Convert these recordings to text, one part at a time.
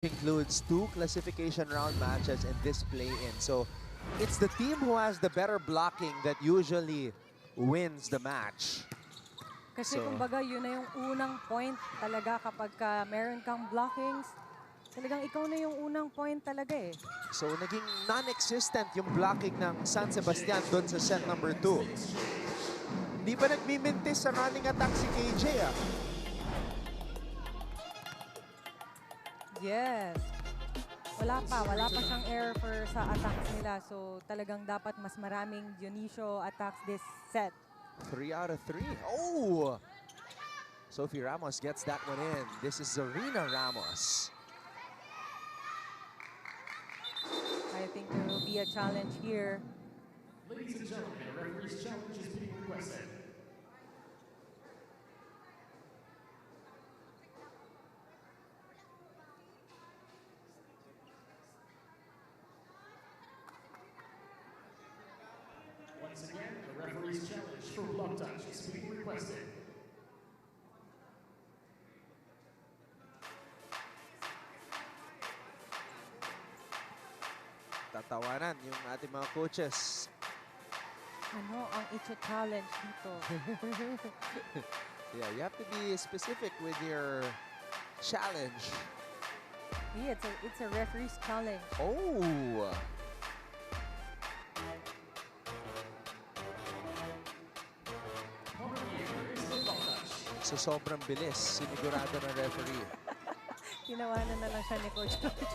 includes 2 classification round matches and this play-in. So it's the team who has the better blocking that usually wins the match. Kasi kumbaga yun na yung unang point talaga kapag meron kang blockings. Talagang ikaw na yung unang point talaga eh. So naging non-existent yung blocking ng San Sebastian doon sa set number 2. Hindi pa nagmimintis sa running attack si KJ ah. Yes. Wala pa siyang error sa attacks nila. So talagang dapat mas maraming Dionisio attacks this set. 3 out of 3. Oh! Sophie Ramos gets that one in. This is Zarina Ramos. I think there will be a challenge here. Ladies and gentlemen, a referee's challenge is being requested. Once again, a referee's challenge for block touch is being requested. Tatawanan yung ating mga coaches. Ano ang i-challenge dito? Yeah, you have to be specific with your challenge. Yeah, it's a referee's challenge. Oh! So sobrang bilis, sinigurado ng referee. Tinawanan na lang siya ni Coach Roger.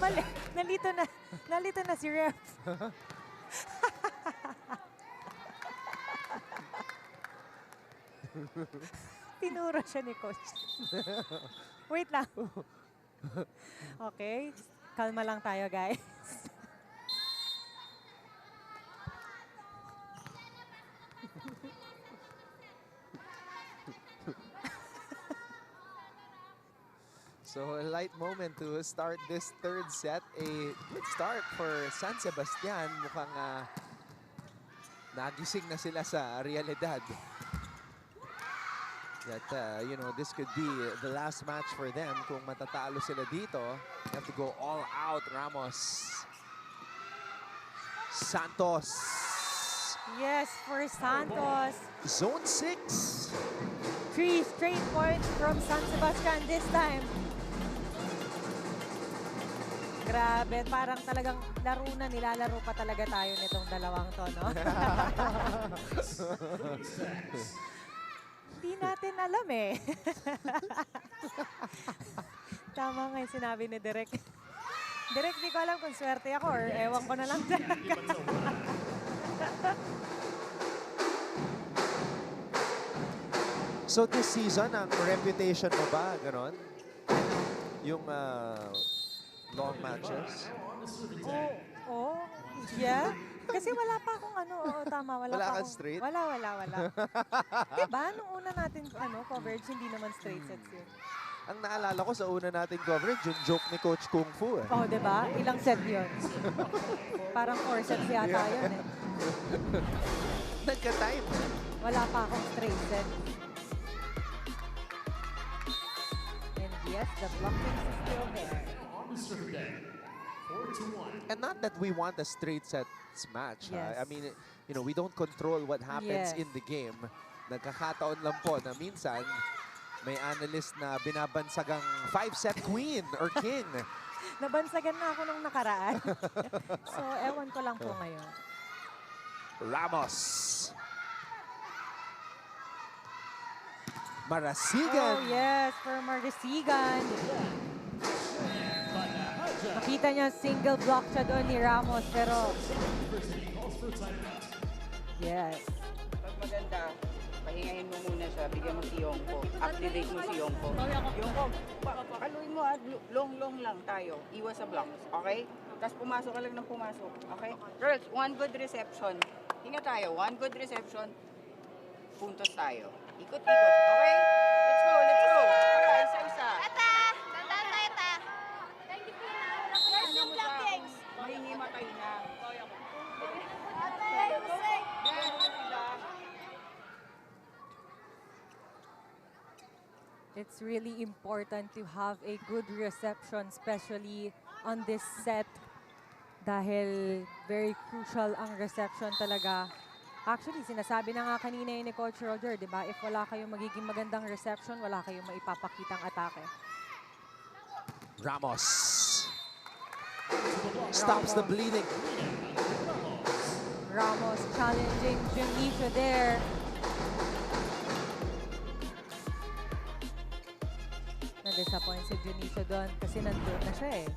Mali, nalito na si Ref. Tinuro siya ni Coach. Wait lang. Okay, kalma lang tayo guys. So a light moment to start this third set. A good start for San Sebastian. Mukhang nagising na sila sa realidad. That, you know, this could be the last match for them. Kung matatalo sila dito, they have to go all out. Ramos. Santos. Yes, for Santos. Zone 6. 3 straight points from San Sebastian this time. Grabe, parang talagang laro na, nilalaro pa talaga tayo nitong dalawang to, no? Hindi natin alam eh. Tama nga yung sinabi ni Direk. Direk, di ko alam kung swerte ako or ewan ko na lang talaga. So this season, ang reputation mo ba, ganon? Yung long matches? Oh, yeah. Kasi wala pa akong tama, wala Wala pa kang akong, straight? Wala. Diba, nung una natin, coverage, hindi naman straight sets yun. Ang naalala ko sa una nating coverage, yung joke ni Coach Kung Fu eh. Oh, diba? Ilang set yun? Parang 4 sets yata yun eh. Nagka-time. Wala pa akong straight set. And yes, the blocking is still there. On the serve deck, 4-1. And not that we want a straight sets match. Yes. I mean, you know, we don't control what happens Yes. in the game. Nagkakataon lang po na minsan may analyst na binabansagang 5-set queen or king. Nabansagan na ako nung nakaraan. So, ewan ko lang po ngayon. Ramos. Marasigan. Oh, yes, for Marasigan. Nakita niya single block siya doon ni Ramos, pero yes. Pag maganda, pahingahin mo muna siya, bigyan mo si Yongko. Activate mo si Yongko. Yongko, paluin mo long lang tayo. Iwas sa blocks, okay? Tapos pumasok ka lang ng pumasok, okay? Girls, one good reception. Hinga tayo, one good reception. Puntos tayo. Ikot-ikot, okay? Let's go! Tara, isa-isa. Mahingimatay na. It's really really important to have a good reception, especially on this set. Dahil very crucial ang reception talaga. Actually, sinasabi na nga kanina yun ni Coach Roger, di ba? If wala kayong magiging magandang reception, wala kayong maipapakitang atake. Ramos stops the bleeding. Ramos challenging Janisha there. Na-disappoint si Janisha doon kasi nandun na siya eh.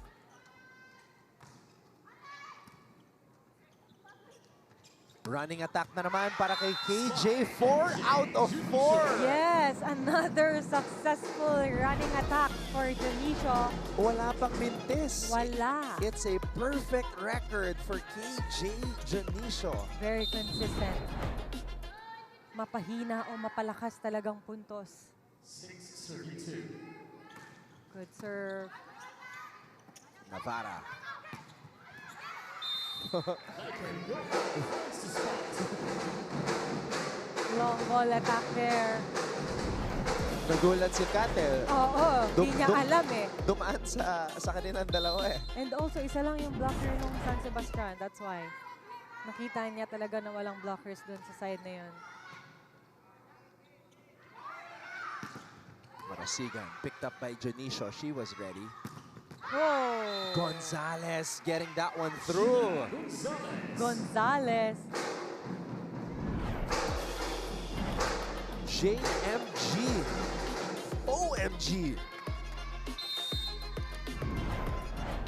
Running attack na naman para kay KJ. 4 out of 4. Yes, another successful running attack for Janisha. Wala pang mintis. Wala. It's a perfect record for KJ Janisha. Very consistent. Mapahina o mapalakas talagang puntos. 6-32. Good serve. Navarra. Long ball attack there. Nagulat si Katel. Oo, Dum- hindi niya dum- alam eh. Dumaan sa kanilang dalawa eh. And also, isa lang yung blocker nung San Sebastian. That's why. Nakita niya talaga na walang blockers dun sa side na yun. Marasigan picked up by Janisha. She was ready. Whoa! Gonzalez getting that one through. Gonzalez. JMG. OMG.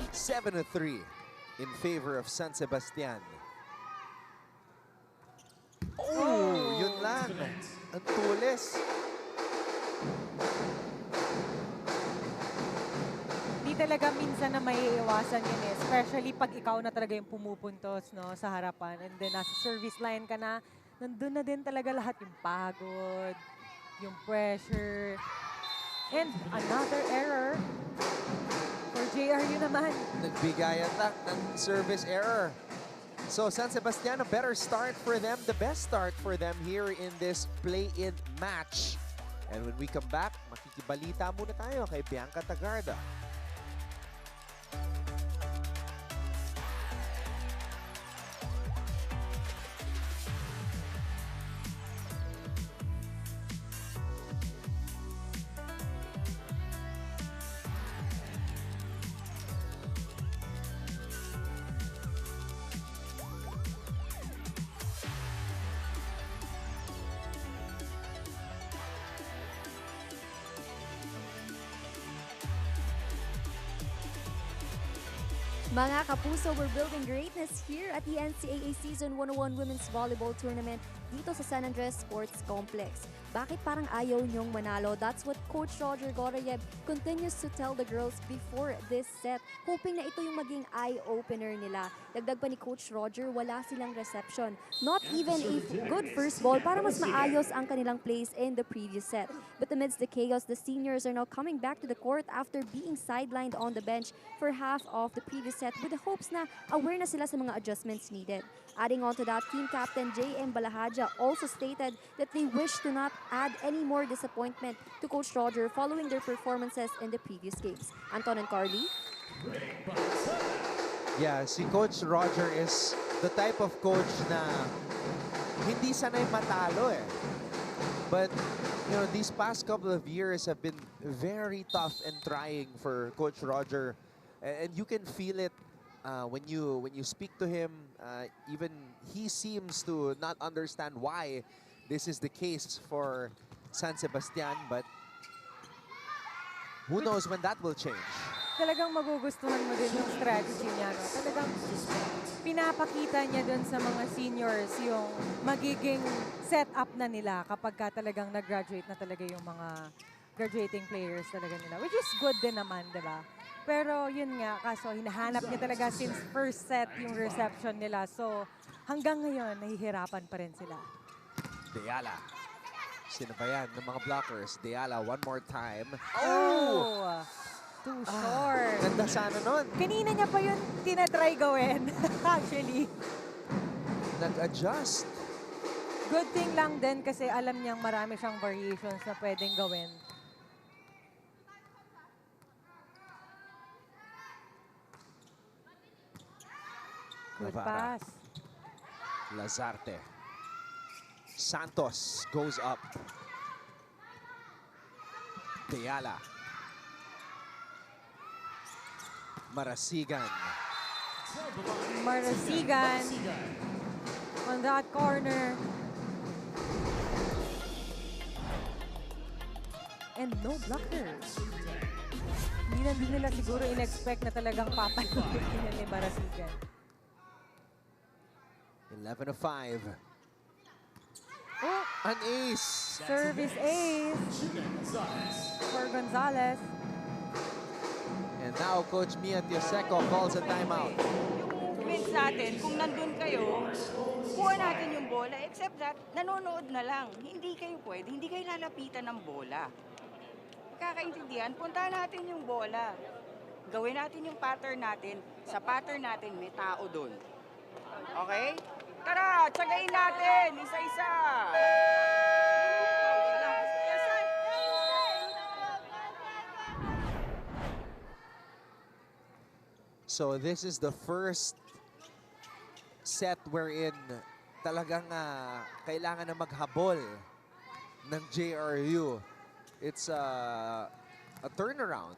7-3 in favor of San Sebastian. Oh, yun lang. Ang tulis. Di talaga minsan na may iiwasan yun eh. Especially pag ikaw na talaga yung pumupuntos no, sa harapan. And then nasa service line ka na, nandun na din talaga lahat yung pagod, yung pressure. And another error for JRU naman. Nagbigay attack ng service error. So San Sebastian, a better start for them, the best start for them here in this play-in match. And when we come back, makikibalita muna tayo kay Bianca Tagarda. Mga kapuso, we're building greatness here at the NCAA Season 101 Women's Volleyball Tournament dito sa San Andres Sports Complex. Bakit parang ayaw niyong manalo? That's what Coach Roger Goroyev continues to tell the girls before this set, hoping na ito yung maging eye-opener nila. Dagdag pa ni Coach Roger, wala silang reception. Not even a good first ball para mas maayos ang kanilang plays in the previous set. But amidst the chaos, the seniors are now coming back to the court after being sidelined on the bench for half of the previous set with the hopes na aware na sila sa mga adjustments needed. Adding on to that, team captain J.M. Balahaja also stated that they wish to not add any more disappointment to Coach Roger following their performances in the previous games. Anton and Carly? Yeah, si Coach Roger is the type of coach na hindi sanay matalo eh. But, you know, these past couple of years have been very tough and trying for Coach Roger. And you can feel it when you speak to him. Even he seems to not understand why this is the case for San Sebastian. But who knows when that will change. Talagang magugustuhan mo din yung strategy niya. No? Talagang pinapakita niya dun sa mga seniors yung magiging setup na nila kapag ka talagang nag-graduate na talaga yung mga graduating players talaga nila. Which is good din naman, di ba? Pero yun nga, kaso hinahanap niya talaga since first set yung reception nila. So hanggang ngayon, nahihirapan pa rin sila. Deala. Sino ba yan ng mga blockers? Deala, one more time. Oh! Too short. Ganda sana nun. Kanina niya pa yun tinatry gawin, actually. Nag-adjust. Good thing lang din kasi alam niyang marami siyang variations na pwedeng gawin. Good Navarra. pass. Lazarte. Santos goes up. Deyala. Marasigan. Marasigan on that corner. And no blockers. Hindi din nila siguro in-expect na talagang papalutin nila ni Marasigan. 11-5. Oh, An ace. service ace for Gonzalez. And now Coach Mia Tioseco calls a timeout. Yung movements natin, kung nandun kayo, kuha natin yung bola. Except that, nanonood na lang. Hindi kayo pwede, hindi kayo lalapitan ng bola. Kakaintindihan, punta natin yung bola. Gawin natin yung pattern natin. Sa pattern natin, may tao dun. Okay? Tara, tsagain natin, isa-isa. So this is the first set wherein talagang kailangan na maghabol ng JRU. It's a turnaround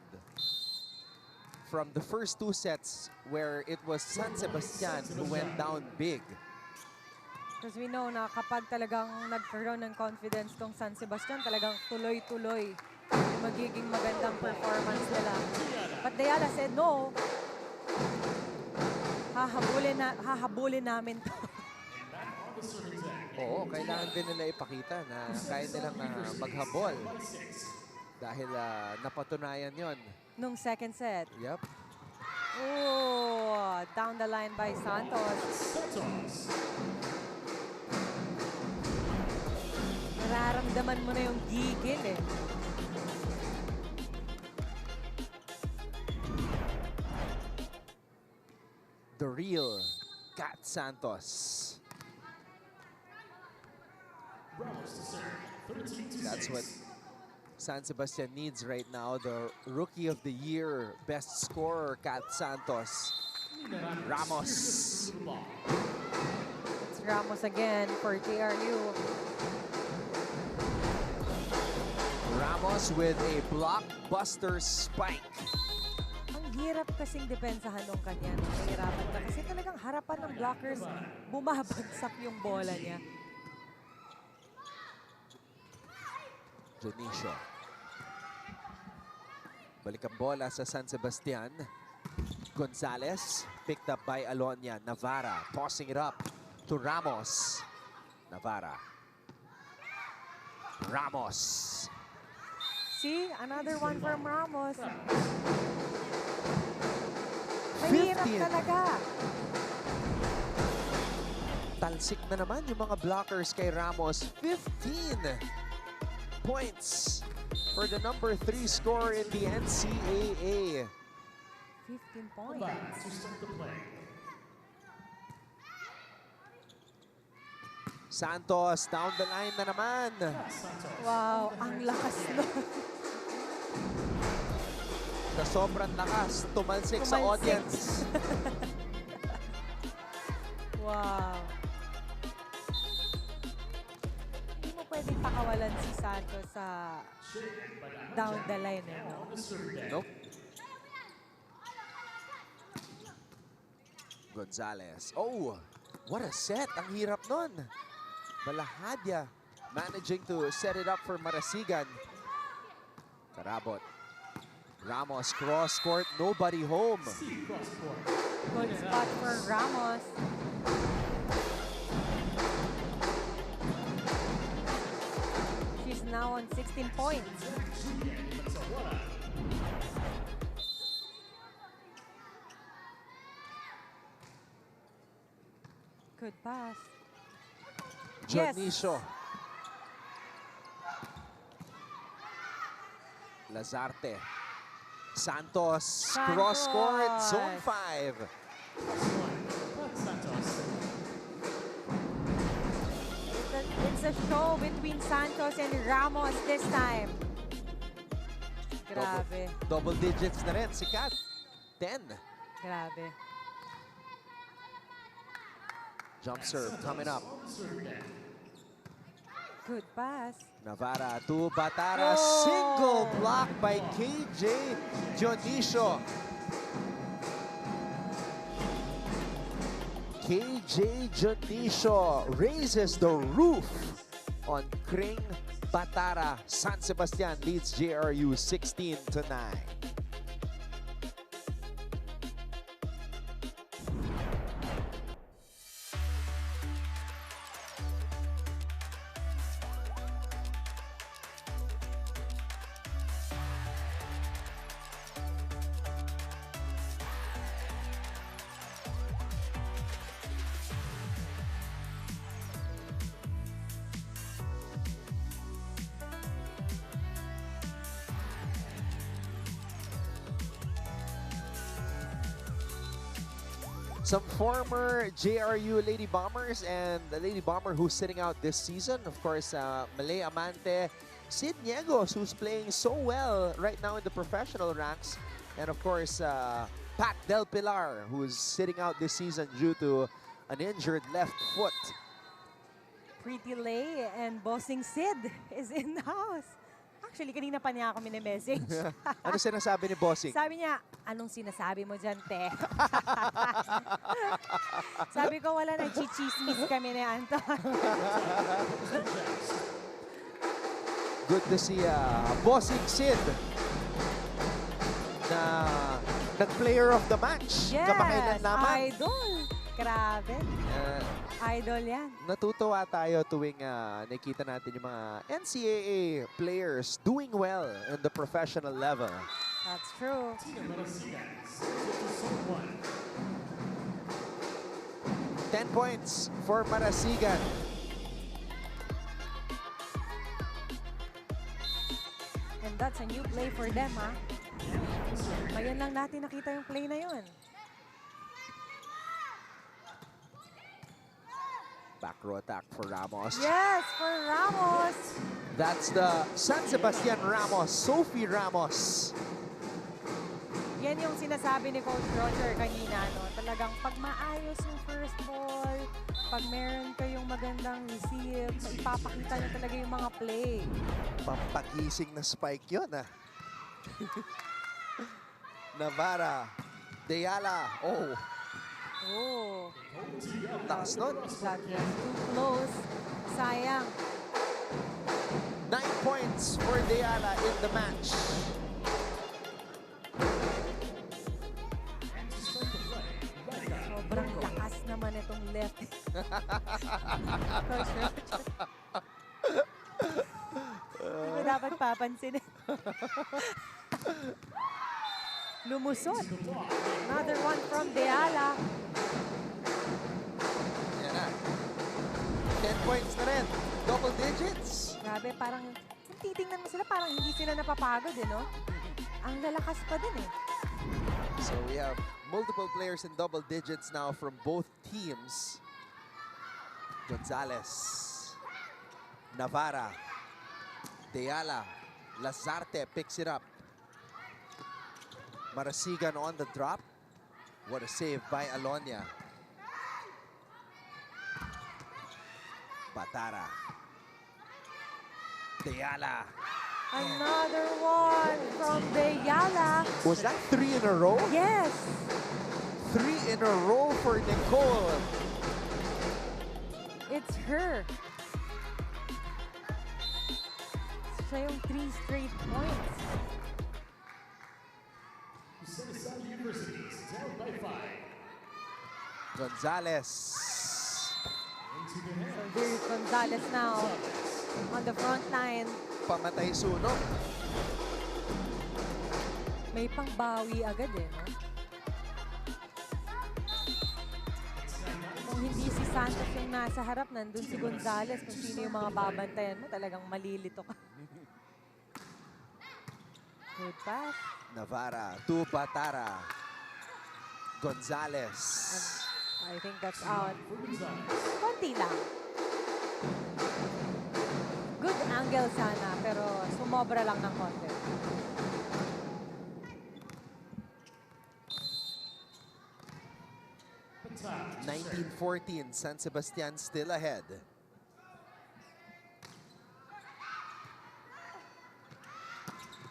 from the first two sets where it was San Sebastian who went down big. Because we know na kapag talagang nagkaroon ng confidence tong San Sebastian, talagang tuloy-tuloy yung magiging magandang performance nila. But Deyala said, no, hahabulin namin to. Oo, kailangan din nila ipakita na kaya nilang maghabol. Dahil napatunayan yon. Nung second set. Yep. Oh, down the line by Santos. Nararamdaman mo na yung gigil eh. The real Kat Santos. That's what San Sebastian needs right now. The Rookie of the Year best scorer, Kat Santos. Ramos. It's Ramos again for JRU. Ramos with a blockbuster spike. Ang hirap kasing depensahan nung kanya. Nahihirapan ka kasi talagang harapan ng blockers, bumabagsak yung bola niya. Jonicio. Balik ang bola sa San Sebastian. Gonzalez, picked up by Alonia. Navarra, tossing it up to Ramos. Navarra. Ramos. See, another one from Ramos. Mahirap 15. talaga. Talsik na naman yung mga blockers kay Ramos. 15 points for the number 3 scorer in the NCAA. 15 points. To start the play. Santos down the line na naman. Wow, ang lakas nun. Sa sobrang lakas, tumalsik sa Tumalsik. audience. Wow. Hindi mo pwedeng pakawalan si Santos sa down the line. Eh, no? Nope. Gonzalez. Oh, what a set. Ang hirap nun. Balahadya managing to set it up for Marasigan. Karabot. Ramos cross court, nobody home. Good spot for Ramos. She's now on 16 points. Good pass. Yes. Jonicio. Lazarte. Santos, cross court, zone 5. It's a show between Santos and Ramos this time. Grabe. Double digits na rin si Kat. 10. Grabe. Jump serve coming up. Good pass. Navarra to Batara. Oh! Single block by KJ Dionisio. KJ Dionisio raises the roof on Kring Batara. San Sebastian leads JRU 16-9. Some former JRU Lady Bombers and the Lady Bomber who's sitting out this season. Of course, Malay Amante, Sid Niegos, who's playing so well right now in the professional ranks. And of course, Pat Del Pilar, who's sitting out this season due to an injured left foot. Pretty Lay and Bossing Sid is in the house. Actually, kanina pa niya ako mini-message. Ano sinasabi ni Bossing? Sabi niya, anong sinasabi mo dyan, te? Sabi ko, wala na, chichismis kami ni Anton. Good to see Bossing Sid na nag-player of the match. Yes, Kamakailan lamang. idol. Grabe. Idol yan. Natutuwa tayo tuwing nakita natin yung mga NCAA players doing well in the professional level. That's true. 10 points for Marasigan. And that's a new play for them, ha? Ngayon lang natin nakita yung play na yun. Back row attack for Ramos. Yes, for Ramos. That's the San Sebastian Ramos, Sophie Ramos. Yan yung sinasabi ni Coach Roger kanina, no? Talagang pag maayos yung first ball, pag meron kayong magandang receive, ipapakita niyo talaga yung mga play. Pampagising na spike yun, Navarra, Deyala, oh, Oh, taas nun. that was too close. Sayang. 9 points for Deyala in the match. Sobrang lakas naman itong left. Coach Roger. Hindi ko dapat papansin. Lumusot. Another one from Deala. Yan na. 10 points na rin. Double digits. Grabe, parang kung titingnan mo sila, parang hindi sila napapagod, no? Ang lalakas pa din, eh. So we have multiple players in double digits now from both teams. Gonzalez, Navarra, Deyala, Lazarte picks it up. Marasigan on the drop. What a save by Alonia. Batara. Deyala. Another one from Deyala. Was that 3 in a row? Yes. 3 in a row for Nicole. It's her. Siya yung 3 straight points. Usanisad University is down by 5. Gonzalez. Into the So hands. here's Gonzalez now on the front line. Pamatay sunog. May pangbawi agad, eh, no? Kung hindi si Santos yung nasa harap, nandun si Gonzalez. Kung sino yung mga babantayan mo, talagang malilito ka. Good pass. Navarra to Batara. Gonzalez. I think that's out. Konti lang. Good angle sana, pero sumobra lang ng konti. Bataan 19-14, San Sebastian still ahead.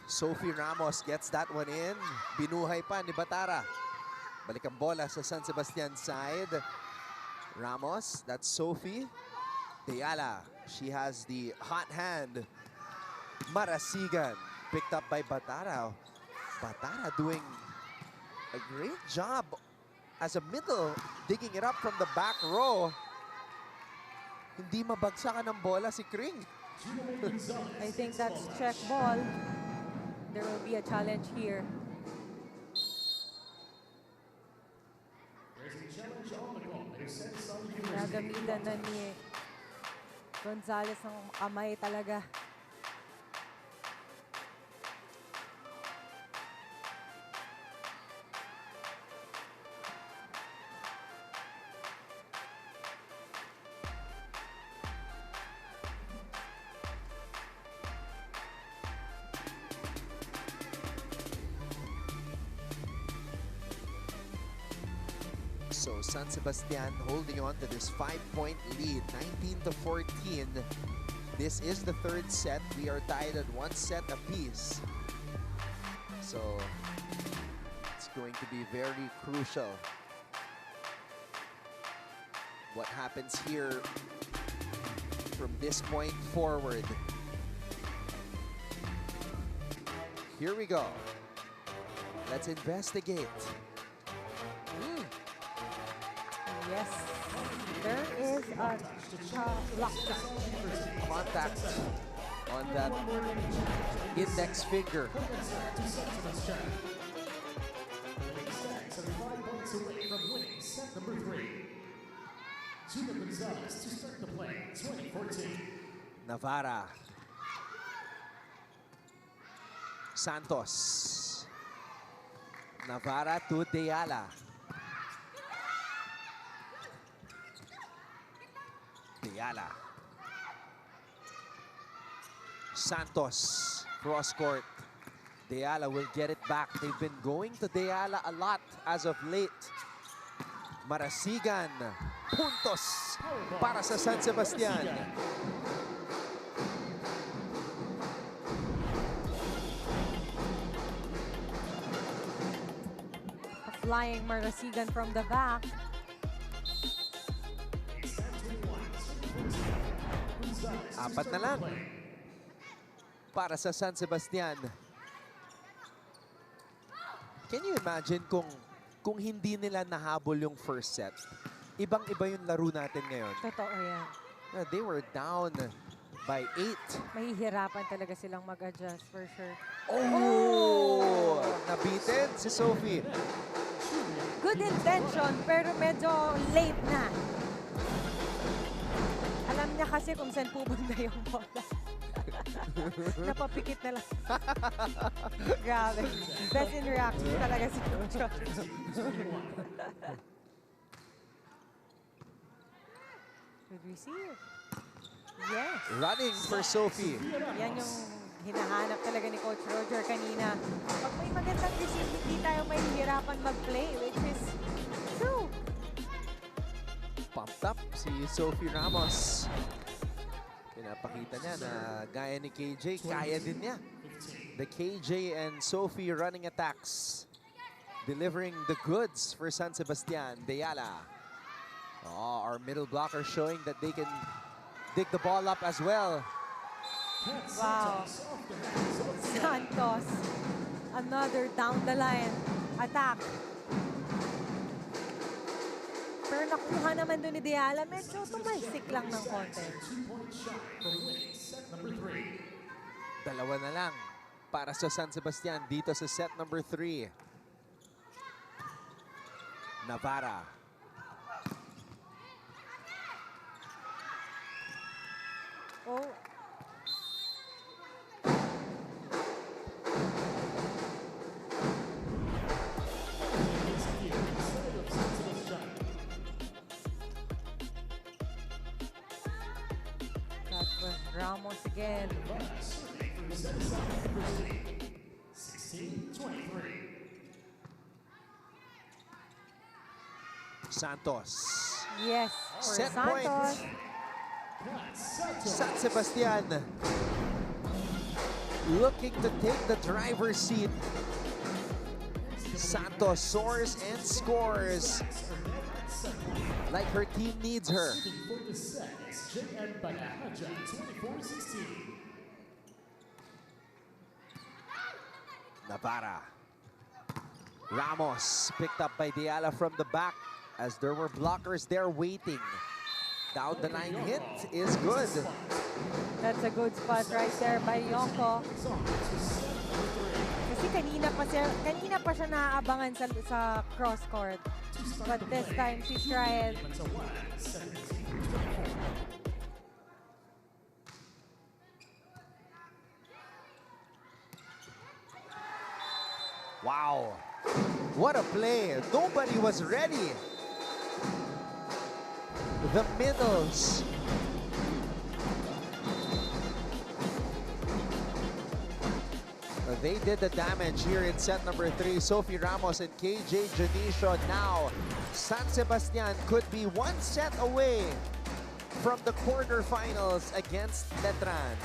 Sophie Ramos gets that one in. Binuhay pa ni Batara. Balik ang bola sa San Sebastian side. Ramos, that's Sophie. Deyala, she has the hot hand. Marasigan, picked up by Batara. Batara doing a great job as a middle, digging it up from the back row. Hindi mabagsakan ng bola si Kring. I think that's check ball. There will be a challenge here. There's a challenge on the ball. They're set on the viewers. Nagamitan na ni Gonzalez ng kamay talaga. So San Sebastian holding on to this 5-point lead, 19-14. This is the third set. We are tied at 1 set apiece. So it's going to be very crucial what happens here from this point forward. Here we go. Let's investigate. Yes, there is a block touch. Contact on that index finger. Stags are 5 points away from winning set number 3. Gina Gonzalez to start the play, 2014. Navarra. Santos. Navarra to Deyala. Deyala. Santos. Cross court. Deyala will get it back. They've been going to Deyala a lot as of late. Marasigan. Puntos para sa San Sebastian. A flying Marasigan from the back. Apat na lang para sa San Sebastian. Can you imagine kung hindi nila nahabol yung first set? Ibang-iba yung laro natin ngayon. Totoo yan. They were down by 8. Mahihirapan talaga silang mag-adjust for sure. Oh! Nabitin si Sophie. Good intention, pero medyo late na. Alam niya kasi kung saan pupunta yung bola. Napapikit na lang. Grabe. Best in reaction talaga si Coach. Good receive. Yes. Running for Sophie. Yan yung hinahanap talaga ni Coach Roger kanina. Pag may magandang receive, hindi tayo mahihirapan mag-play, which is true. Pumped up si Sophie Ramos. Pinapakita niya na gaya ni KJ, kaya din niya. The KJ and Sophie running attacks. Delivering the goods for San Sebastian. Deyala. Oh, our middle blocker showing that they can dig the ball up as well. Wow. Santos. Another down the line attack. Pero nakuha naman doon ni Deyala. Medyo tumalsik lang ng konti. 2-point shot from winning set number 3. Dalawa na lang para sa San Sebastian dito sa set number 3. Navarra. Oh. That was Ramos again. 16-23. Santos. Yes, for Set Santos. point. San Sebastian looking to take the driver's seat. Santos soars and scores like her team needs her. For the set, it's JM Banahaja, 24-16. Navarra. Ramos picked up by Diala from the back as there were blockers there waiting. Down the line hit is good. That's a good spot right there by Yonko. Kasi kanina pa siya naaabangan sa cross court. But this time she tried. Wow. What a play. Nobody was ready. The middles. They did the damage here in set number 3. Sophie Ramos and KJ Janicio now. San Sebastian could be one set away from the quarterfinals against Letran.